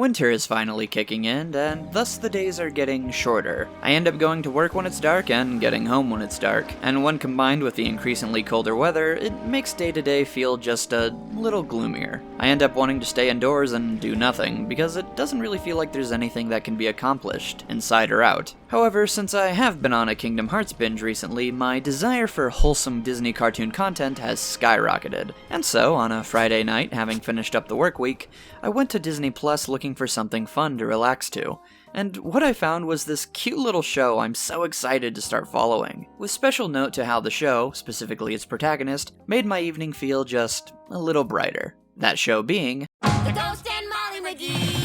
Winter is finally kicking in, and thus the days are getting shorter. I end up going to work when it's dark and getting home when it's dark, and when combined with the increasingly colder weather, it makes day-to-day feel just a little gloomier. I end up wanting to stay indoors and do nothing, because it doesn't really feel like there's anything that can be accomplished, inside or out. However, since I have been on a Kingdom Hearts binge recently, my desire for wholesome Disney cartoon content has skyrocketed. And so, on a Friday night, having finished up the work week, I went to Disney Plus looking for something fun to relax to. And what I found was this cute little show I'm so excited to start following. With special note to how the show, specifically its protagonist, made my evening feel just a little brighter. That show being... The Ghost and Molly McGee!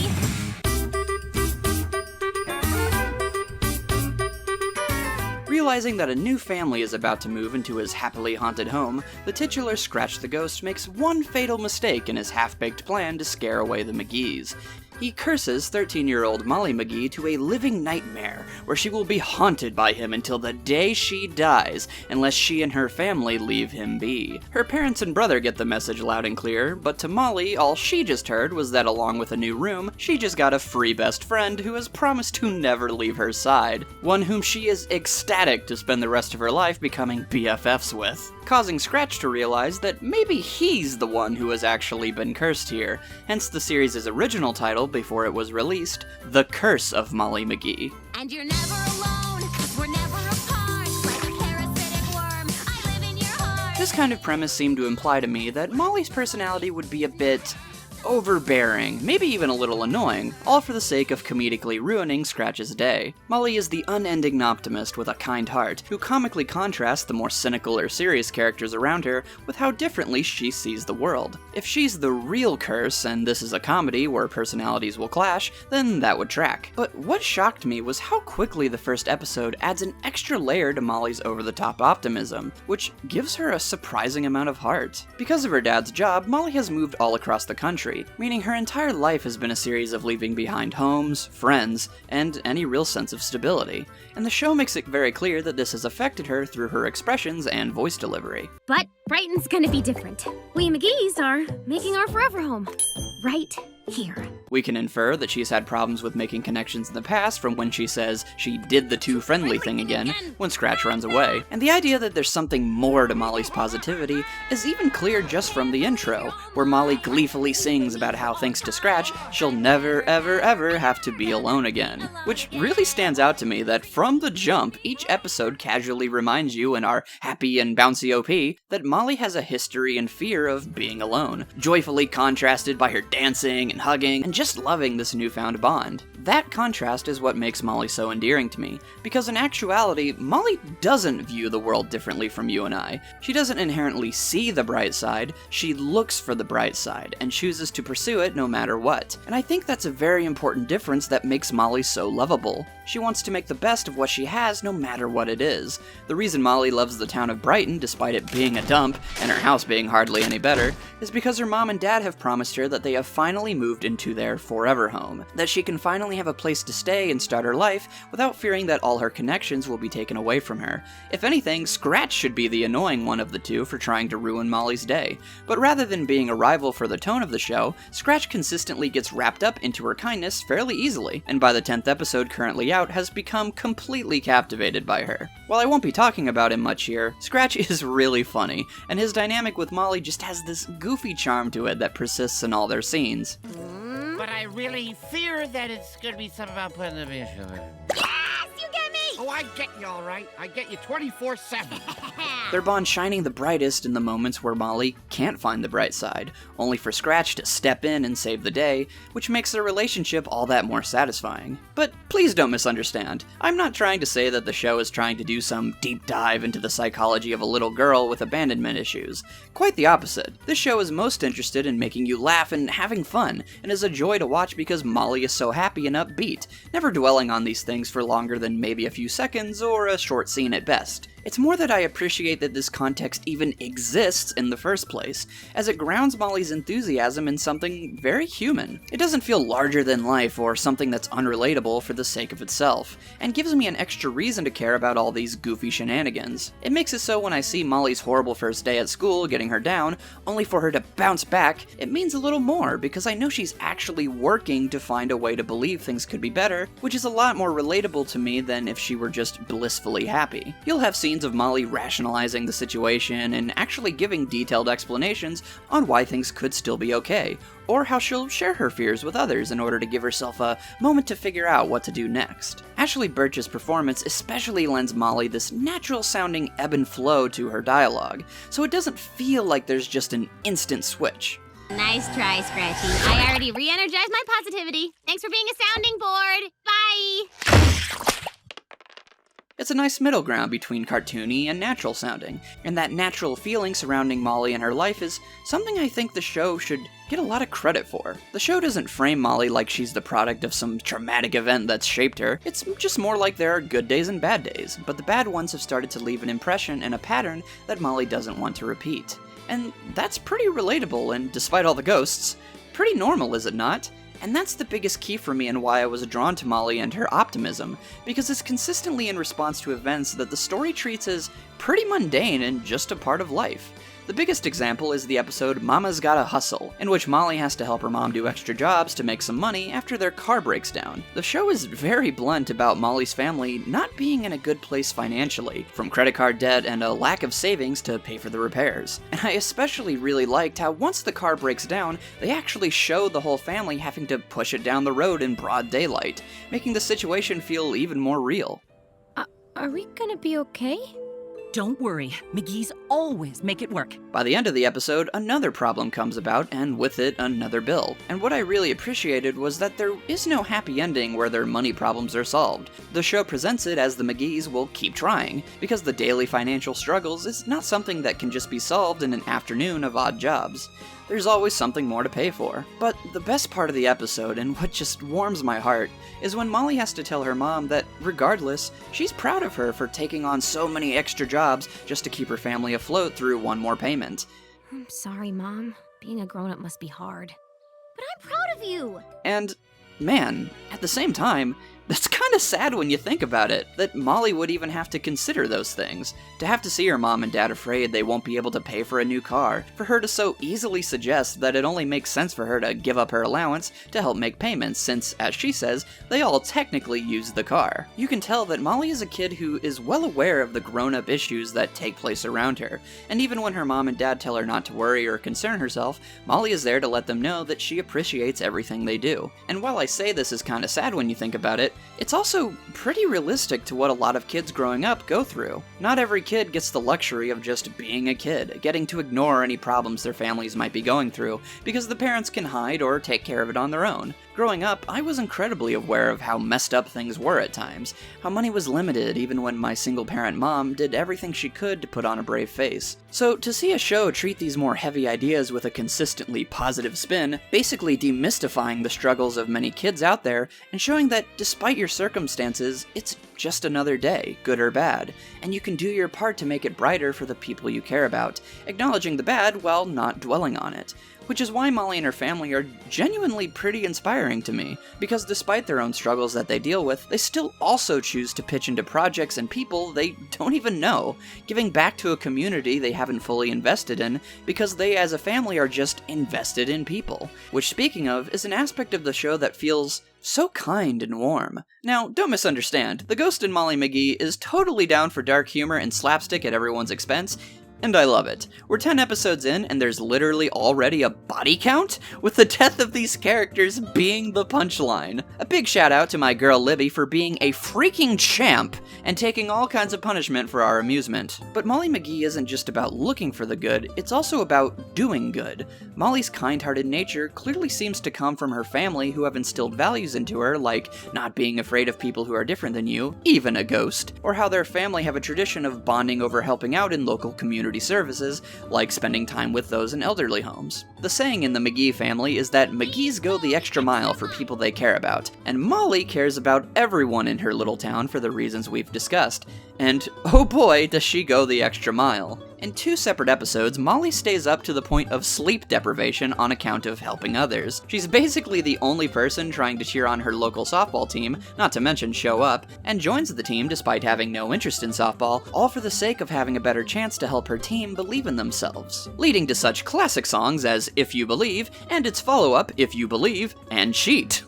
Realizing that a new family is about to move into his happily haunted home, the titular Scratch the Ghost makes one fatal mistake in his half-baked plan to scare away the McGees. He curses 13-year-old Molly McGee to a living nightmare, where she will be haunted by him until the day she dies, unless she and her family leave him be. Her parents and brother get the message loud and clear, but to Molly, all she just heard was that along with a new room, she just got a free best friend who has promised to never leave her side, one whom she is ecstatic to spend the rest of her life becoming BFFs with, causing Scratch to realize that maybe he's the one who has actually been cursed here, hence the series' original title before it was released, The Curse of Molly McGee. And you're never alone, 'cause we're never apart, like a parasitic worm, I live in your heart. This kind of premise seemed to imply to me that Molly's personality would be a bit overbearing, maybe even a little annoying, all for the sake of comedically ruining Scratch's day. Molly is the unending optimist with a kind heart, who comically contrasts the more cynical or serious characters around her with how differently she sees the world. If she's the real curse, and this is a comedy where personalities will clash, then that would track. But what shocked me was how quickly the first episode adds an extra layer to Molly's over-the-top optimism, which gives her a surprising amount of heart. Because of her dad's job, Molly has moved all across the country, meaning her entire life has been a series of leaving behind homes, friends, and any real sense of stability. And the show makes it very clear that this has affected her through her expressions and voice delivery. But Brighton's gonna be different. We McGees are making our forever home. Right here. We can infer that she's had problems with making connections in the past from when she says she did the too friendly thing again when Scratch runs away. And the idea that there's something more to Molly's positivity is even clear just from the intro, where Molly gleefully sings about how thanks to Scratch, she'll never ever ever have to be alone again. Which really stands out to me that from the jump, each episode casually reminds you in our happy and bouncy OP that Molly has a history and fear of being alone, joyfully contrasted by her dancing and hugging and just loving this newfound bond. That contrast is what makes Molly so endearing to me, because in actuality, Molly doesn't view the world differently from you and I. She doesn't inherently see the bright side, she looks for the bright side, and chooses to pursue it no matter what. And I think that's a very important difference that makes Molly so lovable. She wants to make the best of what she has no matter what it is. The reason Molly loves the town of Brighton, despite it being a dump, and her house being hardly any better, is because her mom and dad have promised her that they have finally moved into their forever home, that she can finally have a place to stay and start her life without fearing that all her connections will be taken away from her. If anything, Scratch should be the annoying one of the two for trying to ruin Molly's day. But rather than being a rival for the tone of the show, Scratch consistently gets wrapped up into her kindness fairly easily, and by the 10th episode currently out has become completely captivated by her. While I won't be talking about him much here, Scratch is really funny, and his dynamic with Molly just has this goofy charm to it that persists in all their scenes. But I really fear that it's gonna be something about putting the issue in. Yes, you get me! Oh, I get you all right. I get you 24/7. Their bond shining the brightest in the moments where Molly can't find the bright side, only for Scratch to step in and save the day, which makes their relationship all that more satisfying. But please don't misunderstand. I'm not trying to say that the show is trying to do some deep dive into the psychology of a little girl with abandonment issues. Quite the opposite. This show is most interested in making you laugh and having fun, and is a joy to watch because Molly is so happy and upbeat, never dwelling on these things for longer than maybe a few seconds or a short scene at best. It's more that I appreciate that this context even exists in the first place, as it grounds Molly's enthusiasm in something very human. It doesn't feel larger than life or something that's unrelatable for the sake of itself, and gives me an extra reason to care about all these goofy shenanigans. It makes it so when I see Molly's horrible first day at school getting her down, only for her to bounce back, it means a little more because I know she's actually working to find a way to believe things could be better, which is a lot more relatable to me than if she were just blissfully happy. You'll have scenes of Molly rationalizing the situation and actually giving detailed explanations on why things could still be okay, or how she'll share her fears with others in order to give herself a moment to figure out what to do next. Ashley Birch's performance especially lends Molly this natural-sounding ebb and flow to her dialogue, so it doesn't feel like there's just an instant switch. Nice try, Scratchy. I already re-energized my positivity. Thanks for being a sounding board. Bye! It's a nice middle ground between cartoony and natural sounding, and that natural feeling surrounding Molly and her life is something I think the show should get a lot of credit for. The show doesn't frame Molly like she's the product of some traumatic event that's shaped her. It's just more like there are good days and bad days, but the bad ones have started to leave an impression and a pattern that Molly doesn't want to repeat. And that's pretty relatable, and despite all the ghosts, pretty normal, is it not? And that's the biggest key for me and why I was drawn to Molly and her optimism, because it's consistently in response to events that the story treats as pretty mundane and just a part of life. The biggest example is the episode Mama's Gotta Hustle, in which Molly has to help her mom do extra jobs to make some money after their car breaks down. The show is very blunt about Molly's family not being in a good place financially, from credit card debt and a lack of savings to pay for the repairs. And I especially really liked how once the car breaks down, they actually show the whole family having to push it down the road in broad daylight, making the situation feel even more real. Are we gonna be okay? Don't worry, McGee's always make it work. By the end of the episode, another problem comes about, and with it, another bill. And what I really appreciated was that there is no happy ending where their money problems are solved. The show presents it as the McGees will keep trying, because the daily financial struggles is not something that can just be solved in an afternoon of odd jobs. There's always something more to pay for. But the best part of the episode, and what just warms my heart, is when Molly has to tell her mom that, regardless, she's proud of her for taking on so many extra jobs just to keep her family afloat through one more payment. I'm sorry, Mom. Being a grown-up must be hard. But I'm proud of you! And, man, at the same time, that's kinda sad when you think about it, that Molly would even have to consider those things. To have to see her mom and dad afraid they won't be able to pay for a new car, for her to so easily suggest that it only makes sense for her to give up her allowance to help make payments since, as she says, they all technically use the car. You can tell that Molly is a kid who is well aware of the grown-up issues that take place around her, and even when her mom and dad tell her not to worry or concern herself, Molly is there to let them know that she appreciates everything they do. And while I say this is kinda sad when you think about it, it's also pretty realistic to what a lot of kids growing up go through. Not every kid gets the luxury of just being a kid, getting to ignore any problems their families might be going through, because the parents can hide or take care of it on their own. Growing up, I was incredibly aware of how messed up things were at times, how money was limited even when my single-parent mom did everything she could to put on a brave face. So to see a show treat these more heavy ideas with a consistently positive spin, basically demystifying the struggles of many kids out there, and showing that despite your circumstances, it's just another day, good or bad, and you can do your part to make it brighter for the people you care about, acknowledging the bad while not dwelling on it. Which is why Molly and her family are genuinely pretty inspiring to me, because despite their own struggles that they deal with, they still also choose to pitch into projects and people they don't even know, giving back to a community they haven't fully invested in, because they as a family are just invested in people. Which, speaking of, is an aspect of the show that feels so kind and warm. Now, don't misunderstand, the ghost in Molly McGee is totally down for dark humor and slapstick at everyone's expense, and I love it. We're 10 episodes in, and there's literally already a body count, with the death of these characters being the punchline. A big shout out to my girl Libby for being a freaking champ, and taking all kinds of punishment for our amusement. But Molly McGee isn't just about looking for the good, it's also about doing good. Molly's kind-hearted nature clearly seems to come from her family who have instilled values into her, like not being afraid of people who are different than you, even a ghost, or how their family have a tradition of bonding over helping out in local communities community services, like spending time with those in elderly homes. The saying in the McGee family is that McGees go the extra mile for people they care about, and Molly cares about everyone in her little town for the reasons we've discussed. And oh boy, does she go the extra mile. In 2 separate episodes, Molly stays up to the point of sleep deprivation on account of helping others. She's basically the only person trying to cheer on her local softball team, not to mention show up, and joins the team despite having no interest in softball, all for the sake of having a better chance to help her team believe in themselves. Leading to such classic songs as If You Believe, and its follow-up, If You Believe, and Cheat.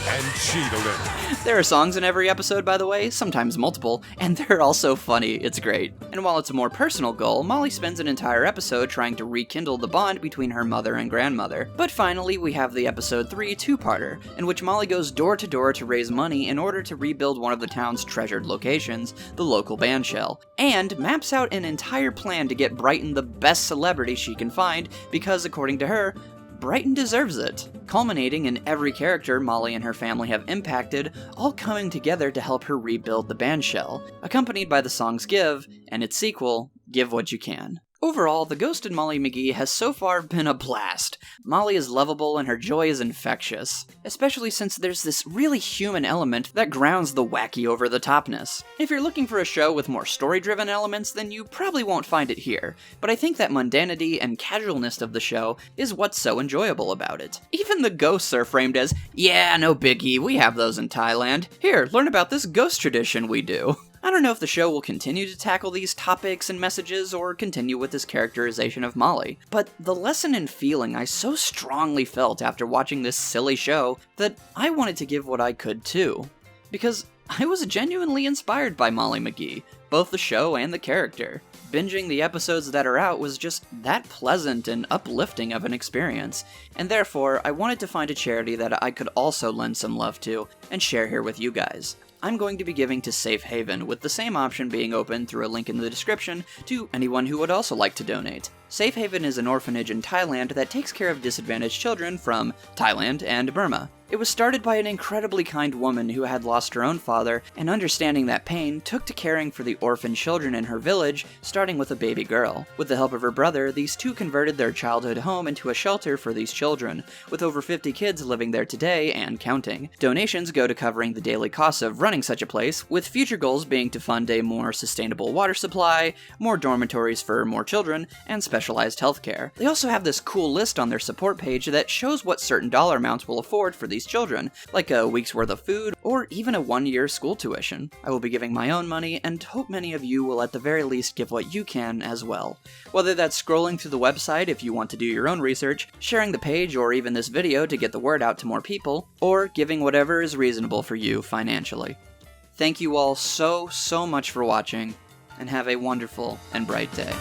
And cheat a little. There are songs in every episode, by the way, sometimes multiple, and they're all so funny, it's great. And while it's a more personal goal, Molly spends an entire episode trying to rekindle the bond between her mother and grandmother. But finally, we have the episode 3 two-parter, in which Molly goes door to door to raise money in order to rebuild one of the town's treasured locations, the local band shell, and maps out an entire plan to get Brighton the best celebrity she can find, because according to her, Brighton deserves it, culminating in every character Molly and her family have impacted, all coming together to help her rebuild the band shell, accompanied by the songs Give, and its sequel, Give What You Can. Overall, The Ghost in Molly McGee has so far been a blast. Molly is lovable and her joy is infectious, especially since there's this really human element that grounds the wacky over-the-topness. If you're looking for a show with more story-driven elements, then you probably won't find it here, but I think that mundanity and casualness of the show is what's so enjoyable about it. Even the ghosts are framed as, yeah, no biggie, we have those in Thailand. Here, learn about this ghost tradition we do. I don't know if the show will continue to tackle these topics and messages or continue with this characterization of Molly, but the lesson and feeling I so strongly felt after watching this silly show that I wanted to give what I could too. Because I was genuinely inspired by Molly McGee, both the show and the character. Binging the episodes that are out was just that pleasant and uplifting of an experience, and therefore I wanted to find a charity that I could also lend some love to and share here with you guys. I'm going to be giving to Safe Haven, with the same option being open through a link in the description to anyone who would also like to donate. Safe Haven is an orphanage in Thailand that takes care of disadvantaged children from Thailand and Burma. It was started by an incredibly kind woman who had lost her own father, and understanding that pain, took to caring for the orphan children in her village, starting with a baby girl. With the help of her brother, these two converted their childhood home into a shelter for these children, with over 50 kids living there today and counting. Donations go to covering the daily costs of running such a place, with future goals being to fund a more sustainable water supply, more dormitories for more children, and specialized healthcare. They also have this cool list on their support page that shows what certain dollar amounts will afford for these children, like a week's worth of food, or even a 1-year school tuition. I will be giving my own money, and hope many of you will at the very least give what you can as well. Whether that's scrolling through the website if you want to do your own research, sharing the page or even this video to get the word out to more people, or giving whatever is reasonable for you financially. Thank you all so much for watching, and have a wonderful and bright day.